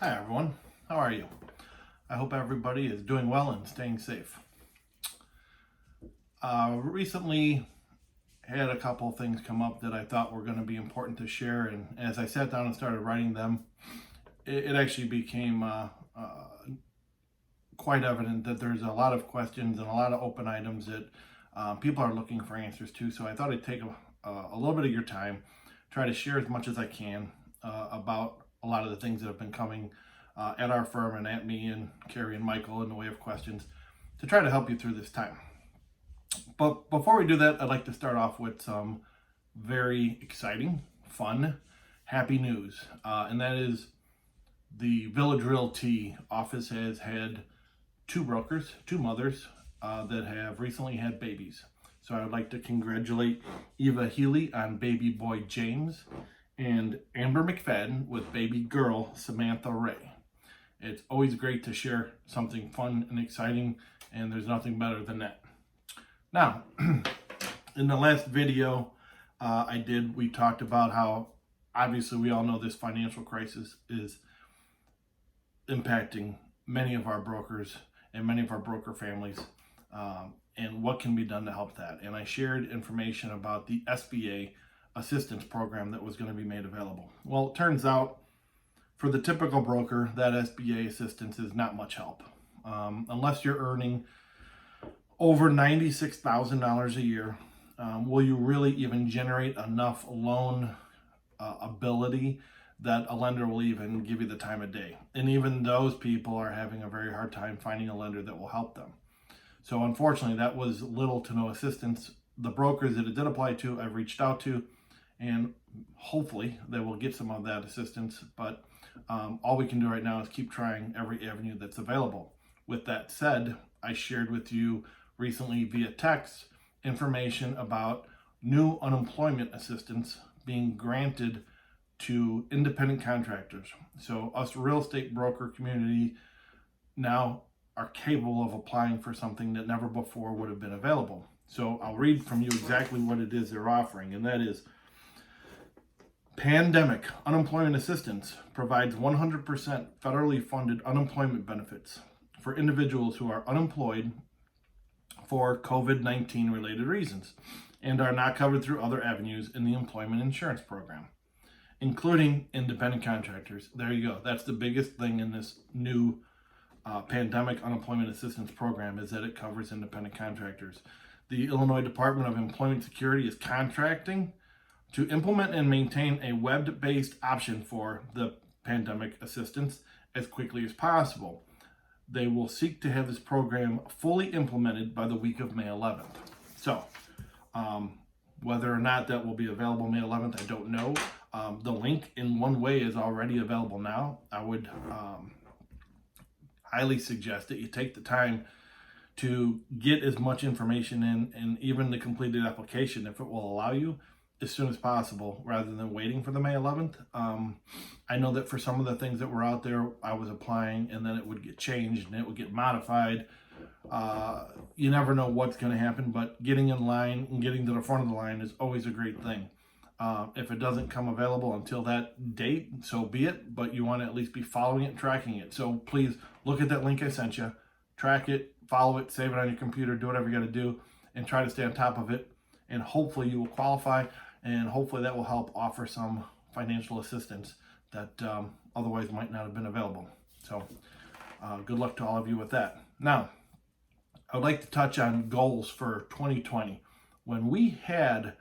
Hi everyone, how are you? I hope everybody is doing well and staying safe. Recently had a couple of things come up that I thought were going to be important to share, and as I sat down and started writing them, it actually became quite evident that there's a lot of questions and a lot of open items that people are looking for answers to. So I thought I'd take a little bit of your time, try to share as much as I can about a lot of the things that have been coming at our firm and at me and Carrie and Michael in the way of questions to try to help you through this time. But before we do that, I'd like to start off with some very exciting, fun, happy news. And that is the Village Realty office has had two brokers, two mothers that have recently had babies. So I would like to congratulate Eva Healy on baby boy James and Amber McFadden with baby girl Samantha Ray. It's always great to share something fun and exciting, and there's nothing better than that. Now, in the last video we talked about how obviously we all know this financial crisis is impacting many of our brokers and many of our broker families, and what can be done to help that. And I shared information about the SBA assistance program that was going to be made available. Well, it turns out for the typical broker, that SBA assistance is not much help. Unless you're earning over $96,000 a year, will you really even generate enough loan ability that a lender will even give you the time of day? And even those people are having a very hard time finding a lender that will help them. So unfortunately, that was little to no assistance. The brokers that it did apply to, I've reached out to, and hopefully they will get some of that assistance. But all we can do right now is keep trying every avenue that's available. With that said, I shared with you recently via text information about new unemployment assistance being granted to independent contractors. So us real estate broker community now are capable of applying for something that never before would have been available. So I'll read from you exactly what it is they're offering, and that is: Pandemic Unemployment Assistance provides 100% federally funded unemployment benefits for individuals who are unemployed for COVID-19 related reasons and are not covered through other avenues in the employment insurance program, including independent contractors. There you go. That's the biggest thing in this new pandemic unemployment assistance program, is that it covers independent contractors. The Illinois Department of Employment Security is contracting to implement and maintain a web-based option for the pandemic assistance as quickly as possible. They will seek to have this program fully implemented by the week of May 11th. So, whether or not that will be available May 11th, I don't know. The link in one way is already available now. I would highly suggest that you take the time to get as much information in, and even the completed application, if it will allow you, as soon as possible, rather than waiting for the May 11th. I know that for some of the things that were out there, I was applying and then it would get changed and it would get modified. You never know what's going to happen, but getting in line and getting to the front of the line is always a great thing. If it doesn't come available until that date, so be it, but you want to at least be following it and tracking it. So please look at that link I sent you, track it, follow it, save it on your computer, do whatever you got to do, and try to stay on top of it. And hopefully you will qualify, and hopefully that will help offer some financial assistance that otherwise might not have been available. So good luck to all of you with that. Now, I would like to touch on goals for 2020. When we had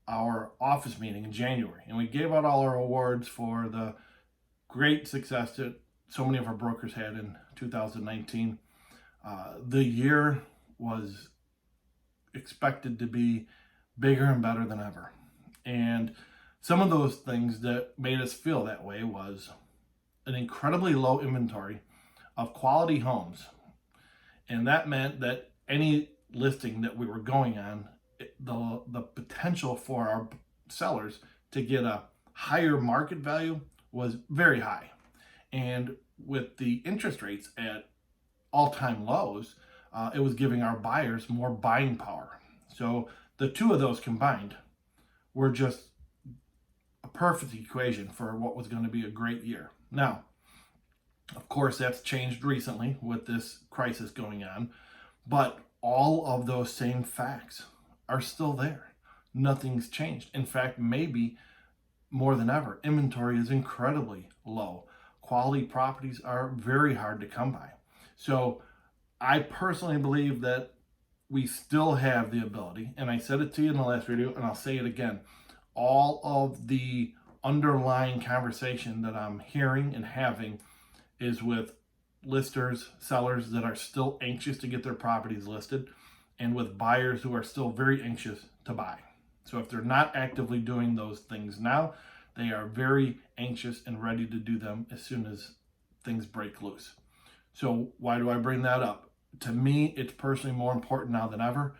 our office meeting in January, and we gave out all our awards for the great success that so many of our brokers had in 2019, the year was expected to be bigger and better than ever. And some of those things that made us feel that way was an incredibly low inventory of quality homes. And that meant that any listing that we were going on, the potential for our sellers to get a higher market value was very high. And with the interest rates at all-time lows, it was giving our buyers more buying power. So the two of those combined were just a perfect equation for what was going to be a great year. Now, Of course, that's changed recently with this crisis going on, but all of those same facts are still there. Nothing's changed. In fact, maybe more than ever, inventory is incredibly low. Quality properties are very hard to come by. So I personally believe that we still have the ability, and I said it to you in the last video, and I'll say it again. All of the underlying conversation that I'm hearing and having is with listers, sellers that are still anxious to get their properties listed, and with buyers who are still very anxious to buy. So if they're not actively doing those things now, they are very anxious and ready to do them as soon as things break loose. So why do I bring that up? To me, it's personally more important now than ever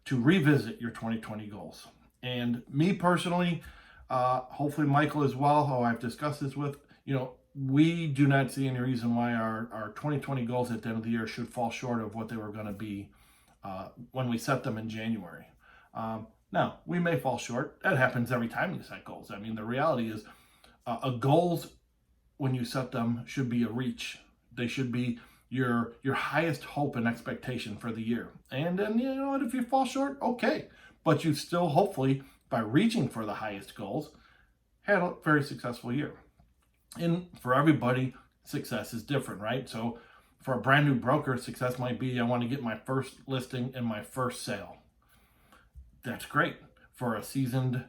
to revisit your 2020 goals. And me personally, hopefully Michael as well, who I've discussed this with, we do not see any reason why our 2020 goals at the end of the year should fall short of what they were going to be when we set them in January. Now, we may fall short. That happens every time you set goals. I mean, the reality is goals, when you set them, should be a reach. They should be your highest hope and expectation for the year. And then, what, if you fall short, okay. But you still, hopefully, by reaching for the highest goals, had a very successful year. And for everybody, success is different, right? So for a brand new broker, success might be, I want to get my first listing and my first sale. That's great. For a seasoned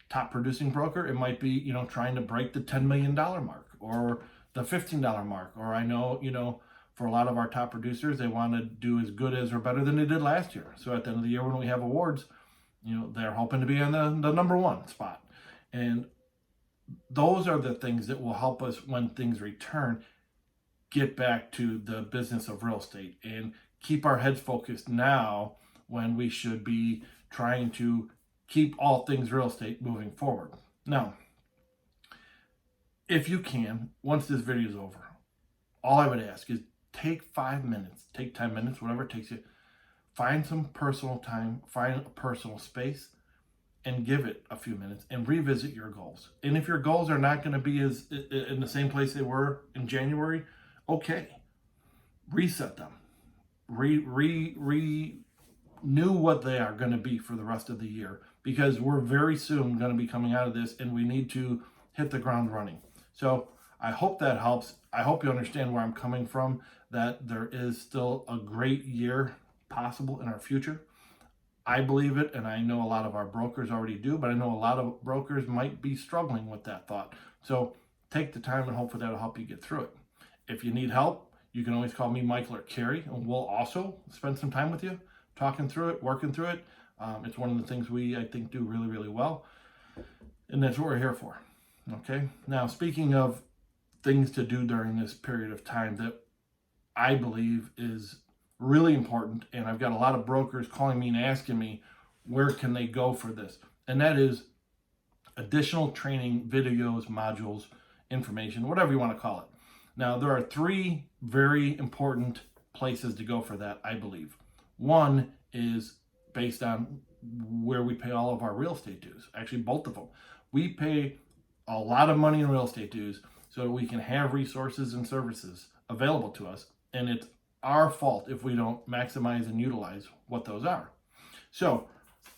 top producing broker, it might be, trying to break the $10 million mark or the $15 mark. Or I know, for a lot of our top producers, they want to do as good as or better than they did last year. So at the end of the year, when we have awards, they're hoping to be on the number one spot. And those are the things that will help us, when things return, get back to the business of real estate and keep our heads focused now when we should be trying to keep all things real estate moving forward. Now, if you can, once this video is over, all I would ask is take 5 minutes, take 10 minutes, whatever it takes you, find some personal time, find a personal space, and give it a few minutes and revisit your goals. And if your goals are not going to be as in the same place they were in January, okay, reset them, renew what they are going to be for the rest of the year, because we're very soon going to be coming out of this and we need to hit the ground running. So I hope that helps. I hope you understand where I'm coming from, that there is still a great year possible in our future. I believe it, and I know a lot of our brokers already do, but I know a lot of brokers might be struggling with that thought. So take the time, and hopefully that'll help you get through it. If you need help, you can always call me, Michael, or Carrie, and we'll also spend some time with you, talking through it, working through it. It's one of the things we, I think, do really, really well, and that's what we're here for. Okay? Now, speaking of things to do during this period of time that I believe is really important, and I've got a lot of brokers calling me and asking me where can they go for this, and that is additional training videos, modules, information, whatever you want to call it. Now, there are 3 very important places to go for that, I believe. One is based on where we pay all of our real estate dues. Actually, both of them. We pay a lot of money in real estate dues so that we can have resources and services available to us, and it's our fault if we don't maximize and utilize what those are. So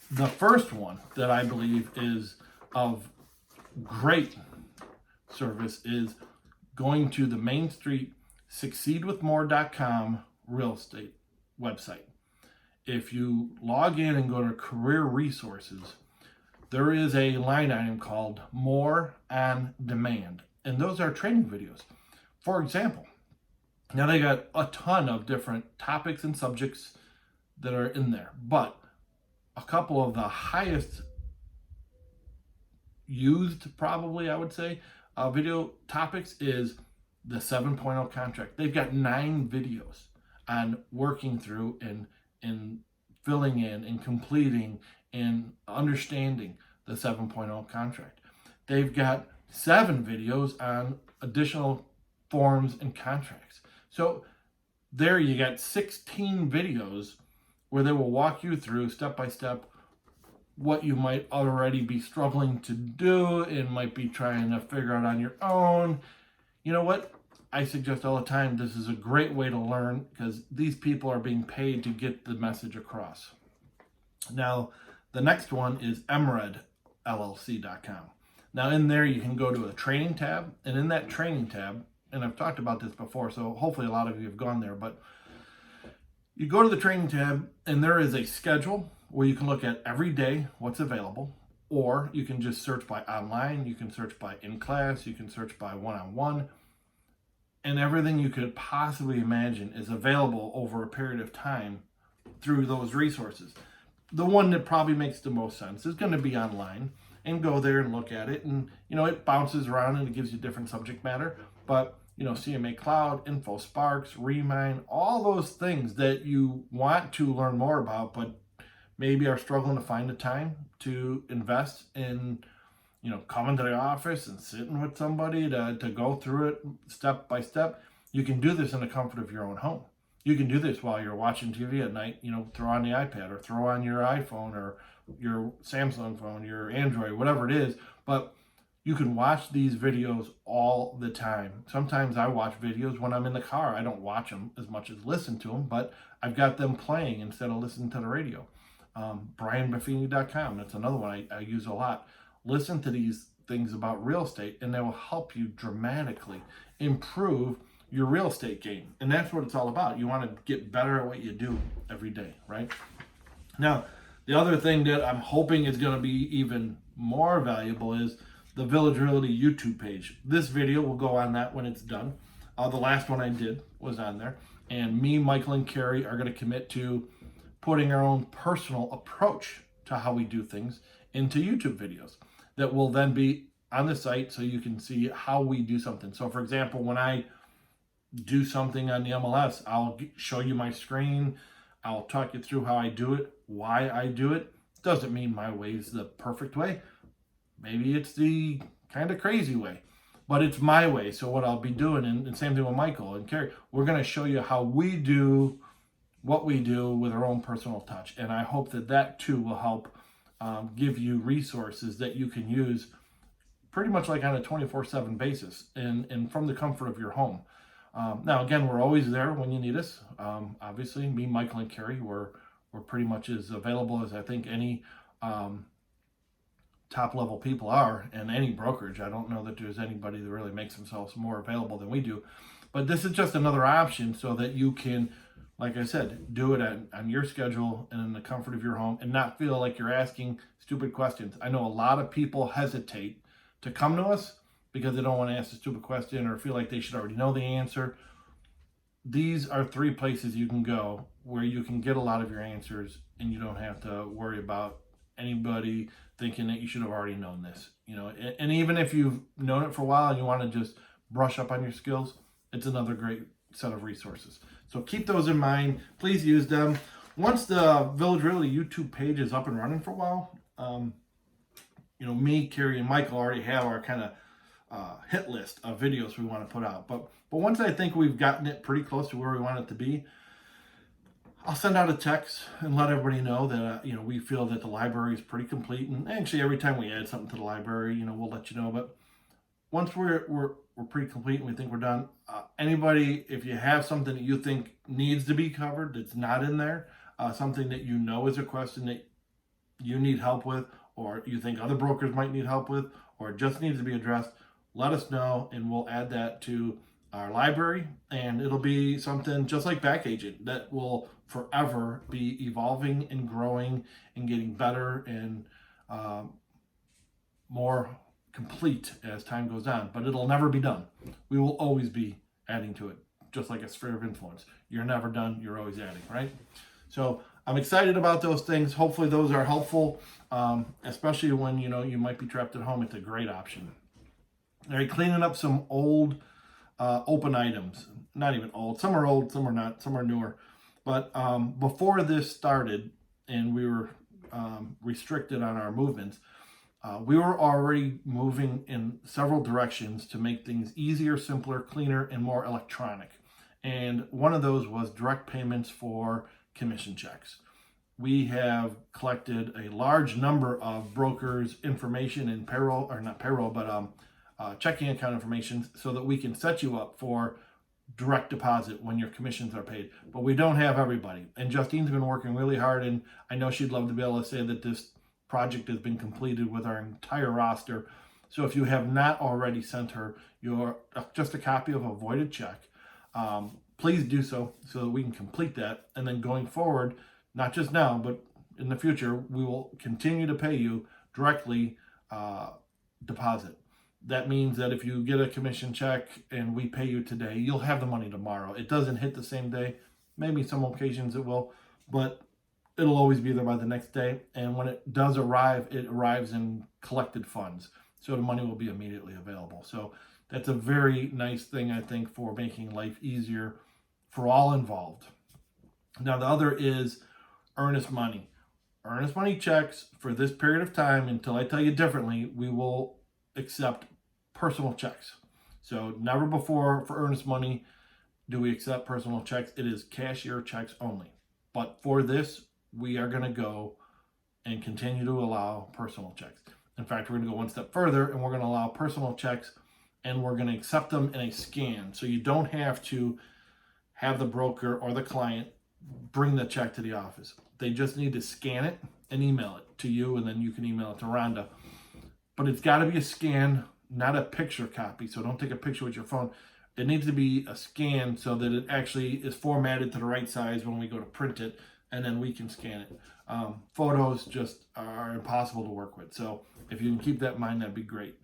the first one that I believe is of great service is going to the Main Street succeedwithmore.com real estate website. If you log in and go to career resources, there is a line item called More on Demand, and those are training videos. For example, now they got a ton of different topics and subjects that are in there, but a couple of the highest used, probably I would say, video topics is the 7.0 contract. They've got 9 videos on working through and filling in and completing and understanding the 7.0 contract. They've got 7 videos on additional forms and contracts. So there you got 16 videos where they will walk you through step by step what you might already be struggling to do and might be trying to figure out on your own. You know what? I suggest all the time, this is a great way to learn because these people are being paid to get the message across. Now, the next one is mredllc.com. Now, in there, you can go to a training tab, and in that training tab, and I've talked about this before, so hopefully a lot of you have gone there, but you go to the training tab, and there is a schedule where you can look at every day what's available, or you can just search by online, you can search by in class, you can search by one-on-one, and everything you could possibly imagine is available over a period of time through those resources. The one that probably makes the most sense is going to be online, and go there and look at it, and it bounces around and it gives you different subject matter, but CMA Cloud, InfoSparks, Remind, all those things that you want to learn more about, but maybe are struggling to find the time to invest in, coming to the office and sitting with somebody to go through it step by step. You can do this in the comfort of your own home. You can do this while you're watching TV at night, throw on the iPad or throw on your iPhone or your Samsung phone, your Android, whatever it is, but you can watch these videos all the time. Sometimes I watch videos when I'm in the car. I don't watch them as much as listen to them, but I've got them playing instead of listening to the radio. BrianBuffini.com, that's another one I use a lot. Listen to these things about real estate, and they will help you dramatically improve your real estate game. And that's what it's all about. You want to get better at what you do every day, right? Now, the other thing that I'm hoping is going to be even more valuable is the Village Realty YouTube page. This video will go on that when it's done. The last one I did was on there. And me, Michael, and Carrie are going to commit to putting our own personal approach to how we do things into YouTube videos that will then be on the site so you can see how we do something. So, for example, when I do something on the MLS, I'll show you my screen. I'll talk you through how I do it, why I do it. Doesn't mean my way is the perfect way. Maybe it's the kind of crazy way, but it's my way. So what I'll be doing, and same thing with Michael and Carrie, we're going to show you how we do what we do with our own personal touch. And I hope that too will help give you resources that you can use pretty much like on a 24/7 basis and from the comfort of your home. Now, again, we're always there when you need us. Obviously, me, Michael, and Carrie, we're pretty much as available as I think any top-level people are in any brokerage. I don't know that there's anybody that really makes themselves more available than we do. But this is just another option so that you can, like I said, do it on your schedule and in the comfort of your home and not feel like you're asking stupid questions. I know a lot of people hesitate to come to us because they don't want to ask a stupid question or feel like they should already know the answer. These are 3 places you can go where you can get a lot of your answers and you don't have to worry about anybody thinking that you should have already known this. And even if you've known it for a while and you want to just brush up on your skills, it's another great set of resources. So keep those in mind. Please use them. Once the Village Realty YouTube page is up and running for a while, me, Carrie, and Michael already have our kind of hit list of videos we want to put out. But once I think we've gotten it pretty close to where we want it to be, I'll send out a text and let everybody know that we feel that the library is pretty complete. And actually, every time we add something to the library, we'll let you know. But once we're pretty complete and we think we're done, anybody, if you have something that you think needs to be covered that's not in there, something that is a question that you need help with, or you think other brokers might need help with, or it just needs to be addressed, let us know and we'll add that to our library, and it'll be something just like Back Agent that will forever be evolving and growing and getting better and more complete as time goes on. But it'll never be done. We will always be adding to it, just like a sphere of influence. You're never done. You're always adding, right? So I'm excited about those things. Hopefully those are helpful, especially when you might be trapped at home. It's a great option. All right, cleaning up some old open items. Not even old. Some are old, some are not, some are newer. But before this started and we were restricted on our movements, we were already moving in several directions to make things easier, simpler, cleaner, and more electronic. And one of those was direct payments for commission checks. We have collected a large number of brokers' information and payroll, or not payroll, but checking account information so that we can set you up for direct deposit when your commissions are paid. But we don't have everybody. And Justine's been working really hard, and I know she'd love to be able to say that this project has been completed with our entire roster. So if you have not already sent her your just a copy of a voided check, please do so that we can complete that. And then going forward, not just now, but in the future, we will continue to pay you directly deposit. That means that if you get a commission check and we pay you today, you'll have the money tomorrow. It doesn't hit the same day. Maybe some occasions it will, but it'll always be there by the next day. And when it does arrive, it arrives in collected funds. So the money will be immediately available. So that's a very nice thing, I think, for making life easier for all involved. Now, the other is earnest money. Earnest money checks for this period of time, until I tell you differently, we will accept personal checks. So never before for earnest money do we accept personal checks. It is cashier checks only. But for this, we are going to go and continue to allow personal checks. In fact, we're going to go one step further, and we're going to allow personal checks, and we're going to accept them in a scan. So you don't have to have the broker or the client bring the check to the office. They just need to scan it and email it to you, and then you can email it to Rhonda. But it's got to be a scan, not a picture copy. So don't take a picture with your phone. It needs to be a scan so that it actually is formatted to the right size when we go to print it, and then we can scan it. Photos just are impossible to work with. So if you can keep that in mind, that'd be great.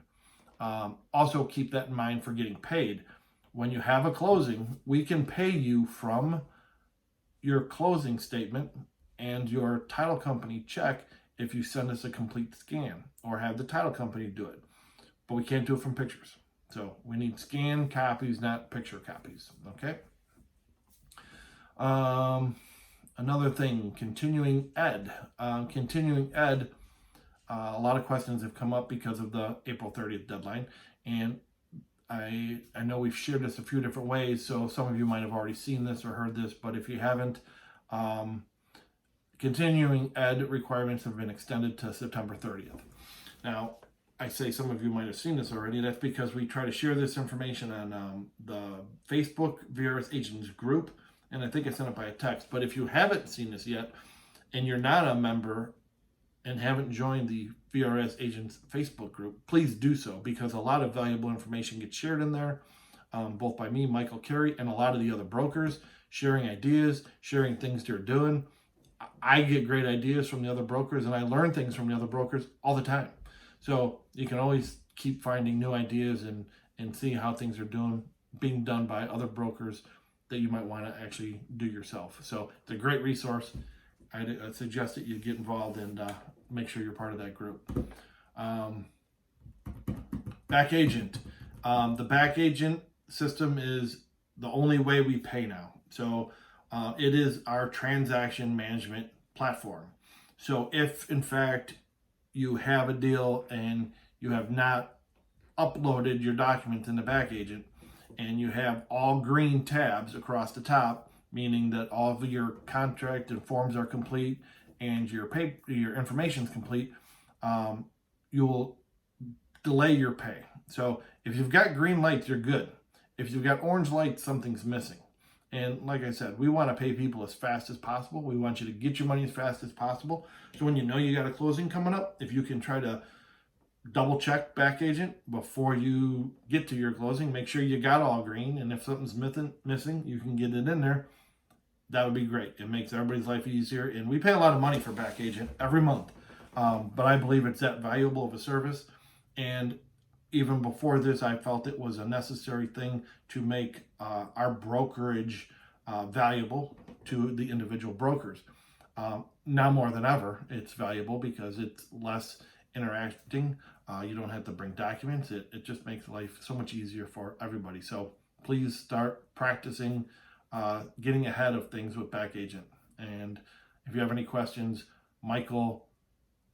Also keep that in mind for getting paid. When you have a closing, we can pay you from your closing statement and your title company check if you send us a complete scan or have the title company do it. But we can't do it from pictures. So we need scan copies, not picture copies. Okay. Another thing, continuing ed. A lot of questions have come up because of the April 30th deadline. And I know we've shared this a few different ways, so some of you might have already seen this or heard this, but if you haven't, continuing ed requirements have been extended to September 30th. Now, I say some of you might have seen this already. That's because we try to share this information on the Facebook VRS Agents group, and I think I sent it by a text. But if you haven't seen this yet, and you're not a member and haven't joined the VRS Agents Facebook group, please do so, because a lot of valuable information gets shared in there, both by me, Michael Carey, and a lot of the other brokers, sharing ideas, sharing things they're doing. I get great ideas from the other brokers, and I learn things from the other brokers all the time. So you can always keep finding new ideas and see how things are being done by other brokers that you might want to actually do yourself. So it's a great resource. I'd suggest that you get involved and make sure you're part of that group. Back agent. The back agent system is the only way we pay now. So it is our transaction management platform. So if, in fact, you have a deal and you have not uploaded your documents in the back agent and you have all green tabs across the top, meaning that all of your contract and forms are complete and your information is complete, you will delay your pay. So if you've got green lights, you're good. If you've got orange lights, something's missing. And like I said, we want to pay people as fast as possible. We want you to get your money as fast as possible. So when you know you got a closing coming up, if you can try to double check back agent before you get to your closing, make sure you got all green. And if something's missing, you can get it in there. That would be great. It makes everybody's life easier. And we pay a lot of money for back agent every month. But I believe it's that valuable of a service. And even before this, I felt it was a necessary thing to make our brokerage valuable to the individual brokers. Now more than ever, it's valuable because it's less interacting. You don't have to bring documents. It just makes life so much easier for everybody. So please start practicing getting ahead of things with back agent. And if you have any questions, Michael,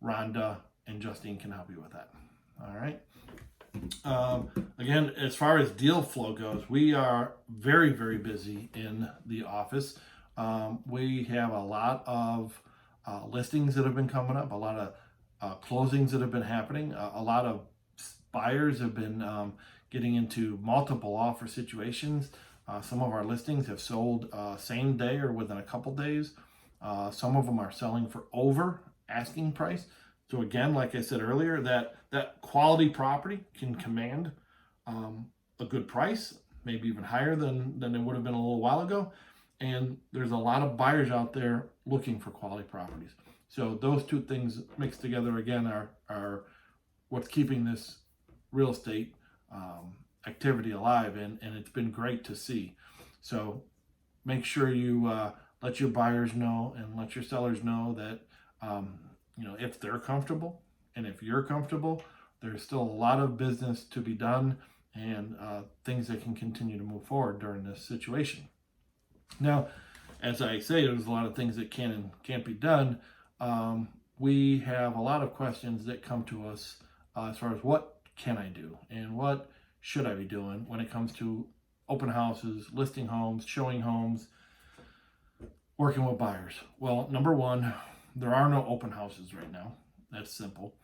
Rhonda, and Justine can help you with that. All right. Again, as far as deal flow goes, we are very, very busy in the office. We have a lot of listings that have been coming up, a lot of closings that have been happening, a lot of buyers have been getting into multiple offer situations. Some of our listings have sold same day or within a couple days. Some of them are selling for over asking price. So again, like I said earlier, that quality property can command a good price, maybe even higher than it would have been a little while ago. And there's a lot of buyers out there looking for quality properties. So those two things mixed together again are what's keeping this real estate activity alive, and it's been great to see. So make sure you let your buyers know and let your sellers know that if they're comfortable and if you're comfortable, there's still a lot of business to be done and things that can continue to move forward during this situation. Now, as I say, there's a lot of things that can and can't be done. We have a lot of questions that come to us as far as what can I do and what should I be doing when it comes to open houses, listing homes, showing homes, working with buyers. Well, number one, there are no open houses right now. That's simple.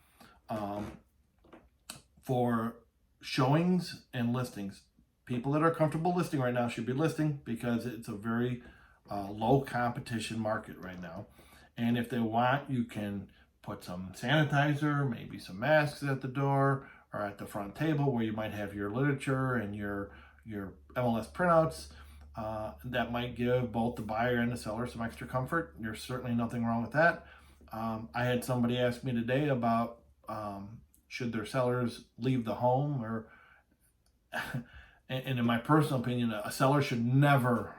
For showings and listings, people that are comfortable listing right now should be listing because it's a very low competition market right now. And if they want, you can put some sanitizer, maybe some masks at the door or at the front table where you might have your literature and your MLS printouts. That might give both the buyer and the seller some extra comfort. There's certainly nothing wrong with that. I had somebody ask me today about should their sellers leave the home, or and in my personal opinion, a seller should never,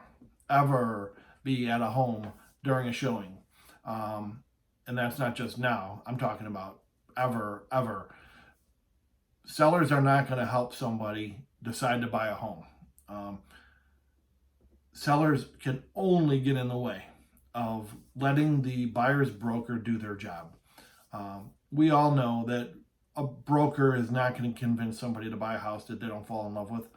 ever be at a home during a showing. And that's not just now. I'm talking about ever. Sellers are not going to help somebody decide to buy a home. Sellers can only get in the way of letting the buyer's broker do their job. We all know that a broker is not going to convince somebody to buy a house that they don't fall in love with.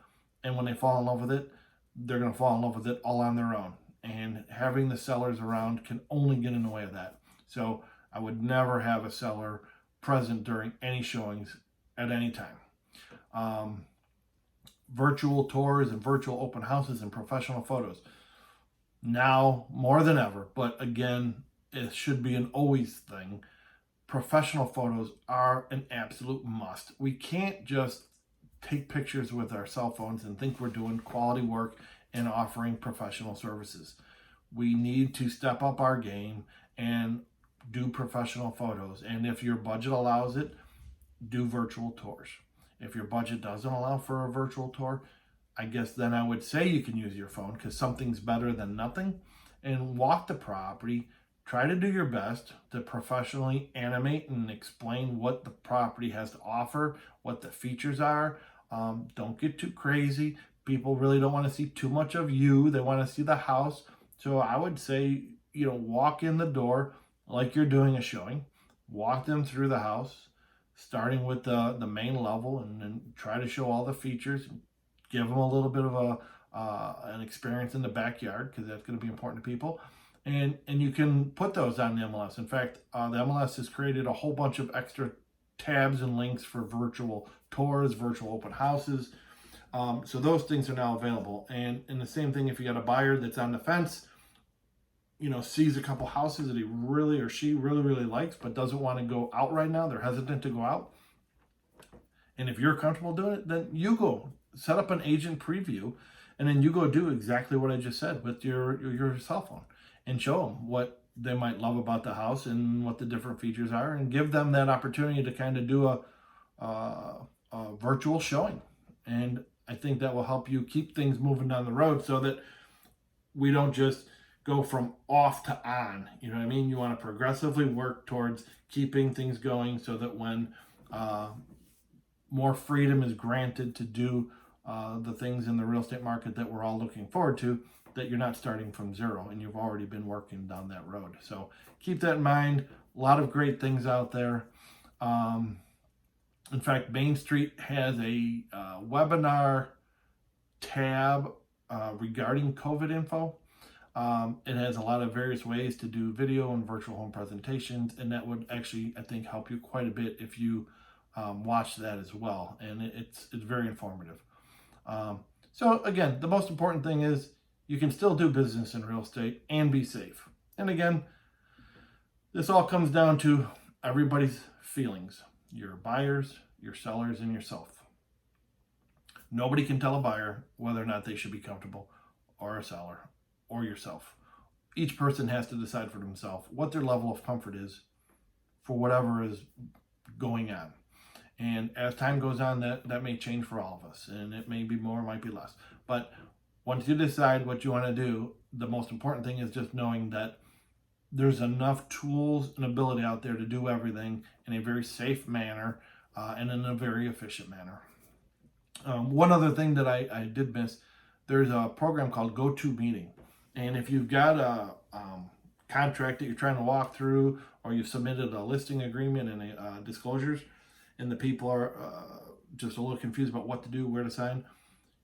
And when they fall in love with it, they're going to fall in love with it all on their own. And having the sellers around can only get in the way of that. So I would never have a seller present during any showings at any time. Virtual tours and virtual open houses and professional photos. Now more than ever, but again, it should be an always thing. Professional photos are an absolute must. We can't just take pictures with our cell phones and think we're doing quality work and offering professional services. We need to step up our game and do professional photos. And if your budget allows it, do virtual tours. If your budget doesn't allow for a virtual tour, I guess then I would say you can use your phone because something's better than nothing. And walk the property. Try to do your best to professionally animate and explain what the property has to offer, what the features are. Don't get too crazy. People really don't want to see too much of you. They want to see the house. So I would say, walk in the door like you're doing a showing. Walk them through the house, starting with the main level, and then try to show all the features. Give them a little bit of an experience in the backyard because that's going to be important to people. And you can put those on the MLS. In fact, the MLS has created a whole bunch of extra tabs and links for virtual tours, virtual open houses. So those things are now available. And the same thing, if you got a buyer that's on the fence, sees a couple houses that he really or she really likes, but doesn't want to go out right now. They're hesitant to go out. And if you're comfortable doing it, then you go set up an agent preview, and then you go do exactly what I just said with your cell phone and show them what they might love about the house and what the different features are, and give them that opportunity to kind of do a virtual showing. And I think that will help you keep things moving down the road so that we don't just go from off to on. You know what I mean? You want to progressively work towards keeping things going so that when more freedom is granted to do the things in the real estate market that we're all looking forward to, that you're not starting from zero and you've already been working down that road. So keep that in mind. A lot of great things out there. In fact, Main Street has a webinar tab regarding COVID info. It has a lot of various ways to do video and virtual home presentations, and that would actually, I think, help you quite a bit if you watch that as well, and it's very informative. So again, the most important thing is you can still do business in real estate and be safe. And again, this all comes down to everybody's feelings, your buyers, your sellers, and yourself. Nobody can tell a buyer whether or not they should be comfortable, or a seller, or yourself. Each person has to decide for themselves what their level of comfort is for whatever is going on. And as time goes on, that may change for all of us, and it may be more, it might be less. But once you decide what you want to do, the most important thing is just knowing that there's enough tools and ability out there to do everything in a very safe manner and in a very efficient manner. One other thing that I did miss, there's a program called GoToMeeting. And if you've got a contract that you're trying to walk through, or you've submitted a listing agreement and disclosures, and the people are just a little confused about what to do, where to sign,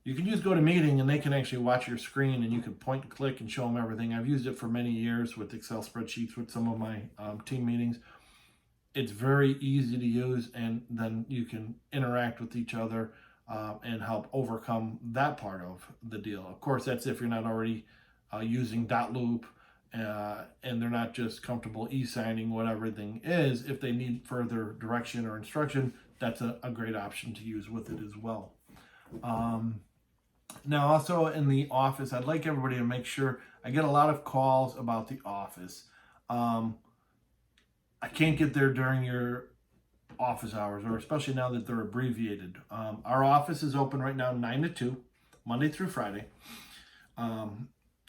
you can use GoToMeeting, and they can actually watch your screen, and you can point and click and show them everything. I've used it for many years with Excel spreadsheets with some of my team meetings. It's very easy to use, and then you can interact with each other and help overcome that part of the deal. Of course, that's if you're not already using .loop and they're not just comfortable e-signing what everything is. If they need further direction or instruction, that's a great option to use with it as well. Now, also in the office, I'd like everybody to make sure, I get a lot of calls about the office. I can't get there during your office hours, or especially now that they're abbreviated. Our office is open right now 9 to 2, Monday through Friday.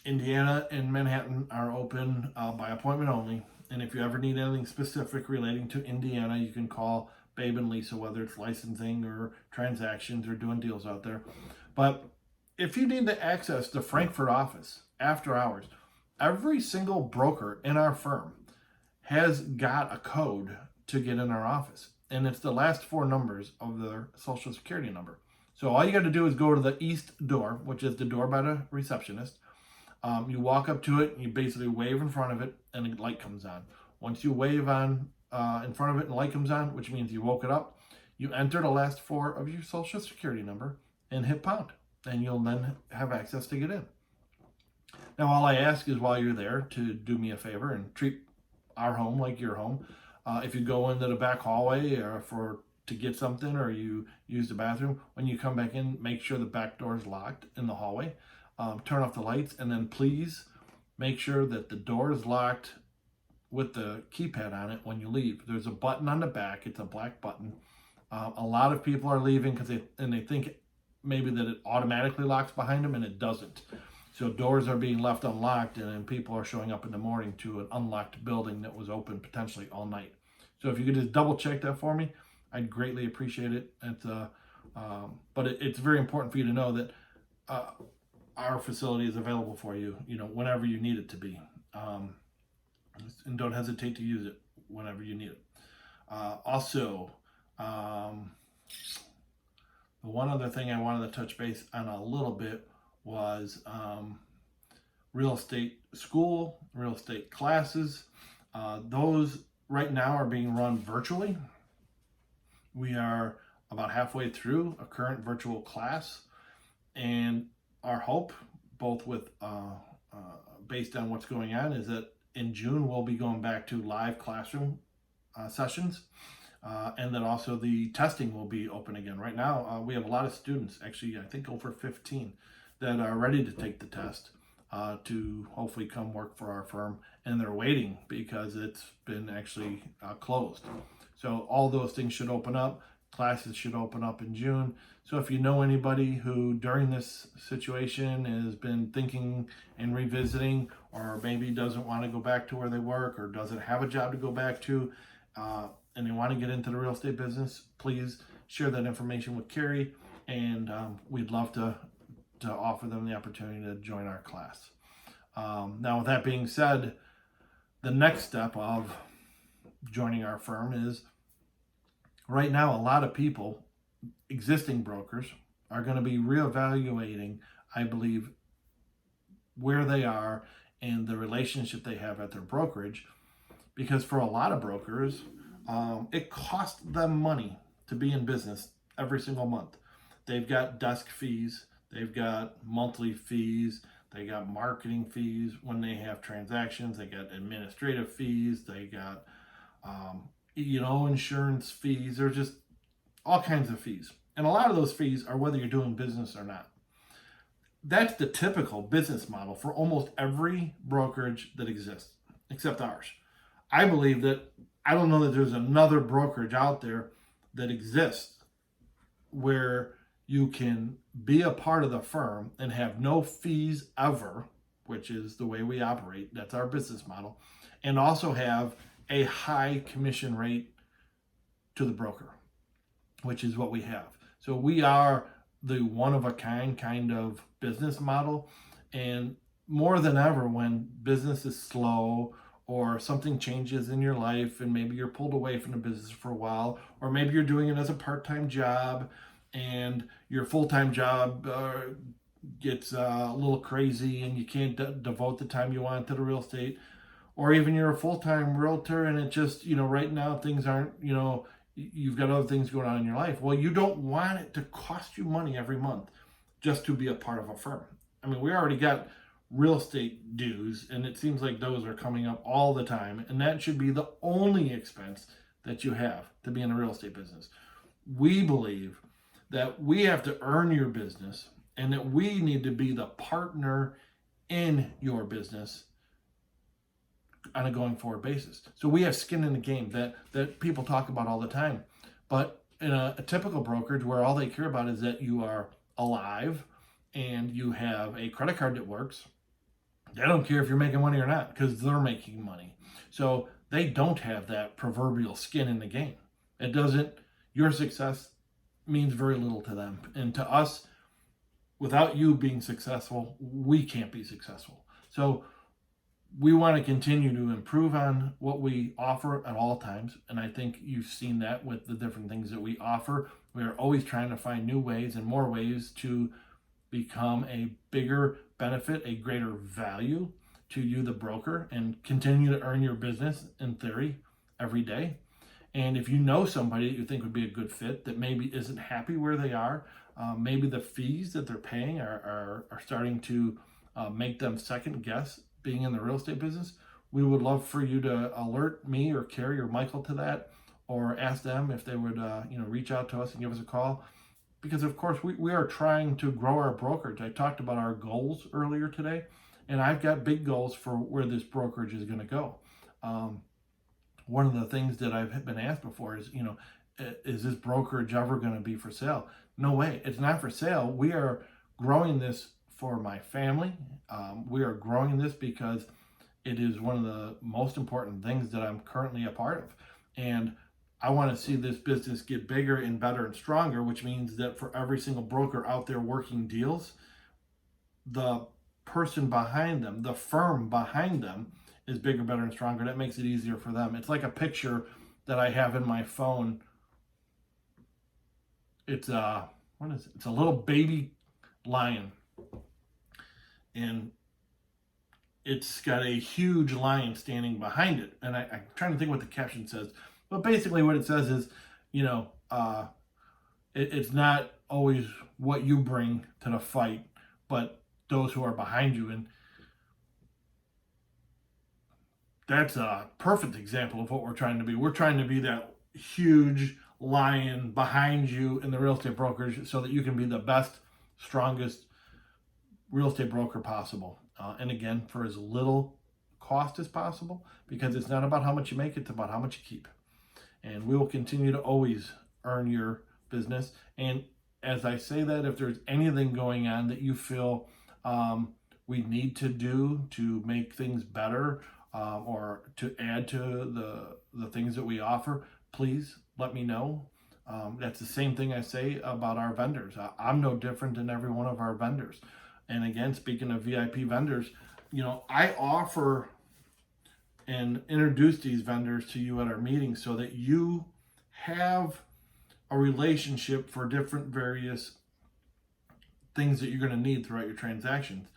Indiana and Manhattan are open by appointment only. And if you ever need anything specific relating to Indiana, you can call Babe and Lisa, whether it's licensing or transactions or doing deals out there. But if you need to access the Frankfurt office after hours, every single broker in our firm has got a code to get in our office. And it's the last 4 numbers of their social security number. So all you got to do is go to the east door, which is the door by the receptionist. You walk up to it, and you basically wave in front of it, and a light comes on. Once you wave on in front of it and the light comes on, which means you woke it up, you enter the last 4 of your social security number and hit pound, and you'll then have access to get in. Now, all I ask is while you're there to do me a favor and treat our home like your home. If you go into the back hallway to get something, or you use the bathroom, when you come back in, make sure the back door is locked in the hallway. Turn off the lights, and then please make sure that the door is locked with the keypad on it when you leave. There's a button on the back. It's a black button. A lot of people are leaving because they think maybe that it automatically locks behind them, and it doesn't. So doors are being left unlocked, and then people are showing up in the morning to an unlocked building that was open potentially all night. So if you could just double check that for me, I'd greatly appreciate it. But it's very important for you to know that our facility is available for you, whenever you need it to be. And don't hesitate to use it whenever you need it. Also, the one other thing I wanted to touch base on a little bit was real estate school, real estate classes. Those right now are being run virtually. We are about halfway through a current virtual class, and our hope, both with based on what's going on, is that in June we'll be going back to live classroom sessions, and that also the testing will be open again. Right now, we have a lot of students, actually I think over 15, that are ready to take the test to hopefully come work for our firm, and they're waiting because it's been actually closed. So all those things should open up. Classes should open up in June. So if you know anybody who during this situation has been thinking and revisiting, or maybe doesn't want to go back to where they work, or doesn't have a job to go back to, and they want to get into the real estate business, please share that information with Carrie, and we'd love to offer them the opportunity to join our class. Now, with that being said, the next step of joining our firm is, right now, a lot of people, existing brokers, are going to be reevaluating, I believe, where they are and the relationship they have at their brokerage, because for a lot of brokers, it costs them money to be in business every single month. They've got desk fees, they've got monthly fees, they got marketing fees when they have transactions, they got administrative fees, they got insurance fees. There's just all kinds of fees. And a lot of those fees are whether you're doing business or not. That's the typical business model for almost every brokerage that exists, except ours. I believe that I don't know that there's another brokerage out there that exists where you can be a part of the firm and have no fees ever, which is the way we operate. That's our business model. And also have a high commission rate to the broker, which is what we have. So we are the one-of-a-kind kind of business model. And more than ever, when business is slow or something changes in your life and maybe you're pulled away from the business for a while, or maybe you're doing it as a part-time job and your full-time job gets a little crazy and you can't devote the time you want to the real estate, or even you're a full-time realtor and it just, right now things aren't, you've got other things going on in your life. Well, you don't want it to cost you money every month just to be a part of a firm. I mean, we already got real estate dues, and it seems like those are coming up all the time, and that should be the only expense that you have to be in a real estate business. We believe that we have to earn your business and that we need to be the partner in your business on a going forward basis. So we have skin in the game that people talk about all the time. But in a typical brokerage where all they care about is that you are alive and you have a credit card that works, they don't care if you're making money or not because they're making money. So they don't have that proverbial skin in the game. Your success means very little to them. And to us, without you being successful, we can't be successful. So we want to continue to improve on what we offer at all times. And I think you've seen that with the different things that we offer. We are always trying to find new ways and more ways to become a bigger benefit, a greater value to you, the broker, and continue to earn your business in theory every day. And if you know somebody that you think would be a good fit that maybe isn't happy where they are, maybe the fees that they're paying are starting to make them second guess being in the real estate business, we would love for you to alert me or Carrie or Michael to that, or ask them if they would reach out to us and give us a call. Because of course we are trying to grow our brokerage. I talked about our goals earlier today, and I've got big goals for where this brokerage is going to go. One of the things that I've been asked before is, is this brokerage ever going to be for sale? No way. It's not for sale. We are growing this for my family. We are growing this because it is one of the most important things that I'm currently a part of. And I want to see this business get bigger and better and stronger, which means that for every single broker out there working deals, the person behind them, the firm behind them is bigger, better, and stronger. That makes it easier for them. It's like a picture that I have in my phone. It's what is it? It's a little baby lion. And it's got a huge lion standing behind it. And I'm trying to think what the caption says. But basically what it says is, it's not always what you bring to the fight, but those who are behind you. And that's a perfect example of what we're trying to be. We're trying to be that huge lion behind you in the real estate brokerage so that you can be the best, strongest real estate broker possible. And again, for as little cost as possible, because it's not about how much you make, it's about how much you keep. And we will continue to always earn your business. And as I say that, if there's anything going on that you feel we need to do to make things better, or to add to the things that we offer, please let me know. That's the same thing I say about our vendors. I'm no different than every one of our vendors. And again, speaking of VIP vendors, I offer and introduce these vendors to you at our meetings so that you have a relationship for different various things that you're going to need throughout your transactions,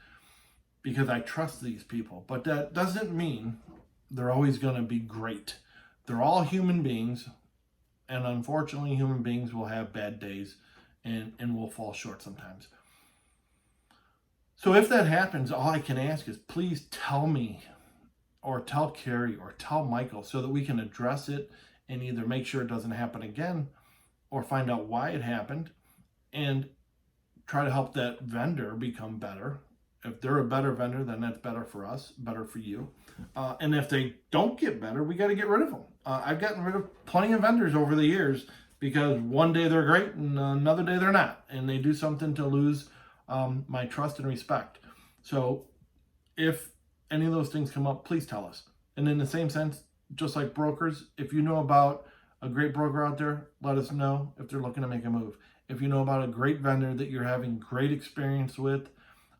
because I trust these people. But that doesn't mean they're always going to be great. They're all human beings, And unfortunately, human beings will have bad days and will fall short sometimes. So if that happens, all I can ask is please tell me, or tell Carrie, or tell Michael, so that we can address it and either make sure it doesn't happen again or find out why it happened and try to help that vendor become better. If they're a better vendor, then that's better for us, better for you. And if they don't get better, we got to get rid of them. I've gotten rid of plenty of vendors over the years because one day they're great and another day they're not. And they do something to lose my trust and respect. So if any of those things come up, please tell us. And in the same sense, just like brokers, if you know about a great broker out there, let us know if they're looking to make a move. If you know about a great vendor that you're having great experience with,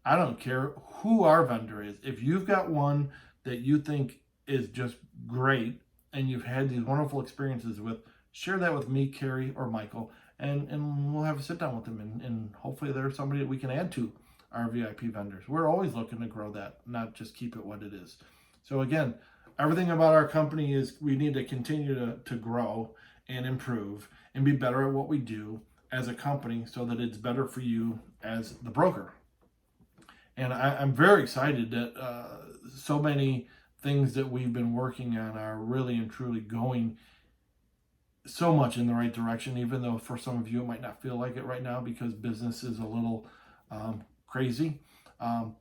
I don't care who our vendor is. If you've got one that you think is just great and you've had these wonderful experiences with, share that with me, Carrie, or Michael, and we'll have a sit down with them, and hopefully there's somebody that we can add to our VIP vendors. We're always looking to grow that, not just keep it what it is. So again, everything about our company is we need to continue to grow and improve and be better at what we do as a company so that it's better for you as the broker. And I'm very excited that so many things that we've been working on are really and truly going so much in the right direction, even though for some of you it might not feel like it right now because business is a little crazy.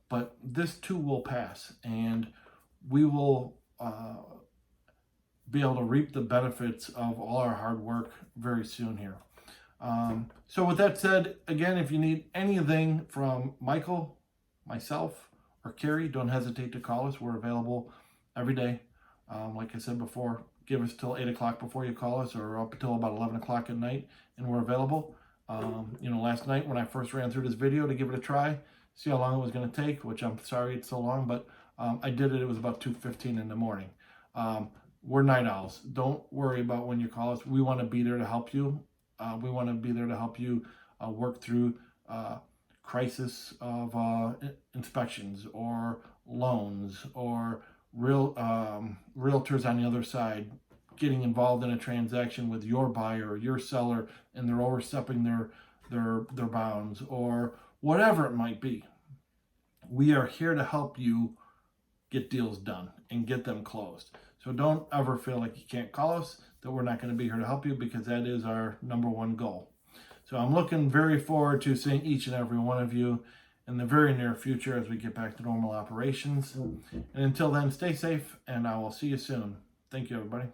But this too will pass, and we will be able to reap the benefits of all our hard work very soon here. So with that said, again, if you need anything from Michael, myself, or Carrie, don't hesitate to call us. We're available every day. Like I said before, give us till 8 o'clock before you call us, or up until about 11 o'clock at night, and we're available. Last night when I first ran through this video to give it a try, see how long it was going to take, which I'm sorry it's so long, but I did it. It was about 2:15 in the morning. We're night owls. Don't worry about when you call us. We want to be there to help you. We want to be there to help you work through crisis of inspections or loans or realtors on the other side getting involved in a transaction with your buyer or your seller and they're overstepping their bounds or whatever it might be. We are here to help you get deals done and get them closed. So don't ever feel like you can't call us, that we're not going to be here to help you, because that is our number one goal. So I'm looking very forward to seeing each and every one of you in the very near future as we get back to normal operations. And until then, stay safe, and I will see you soon. Thank you, everybody.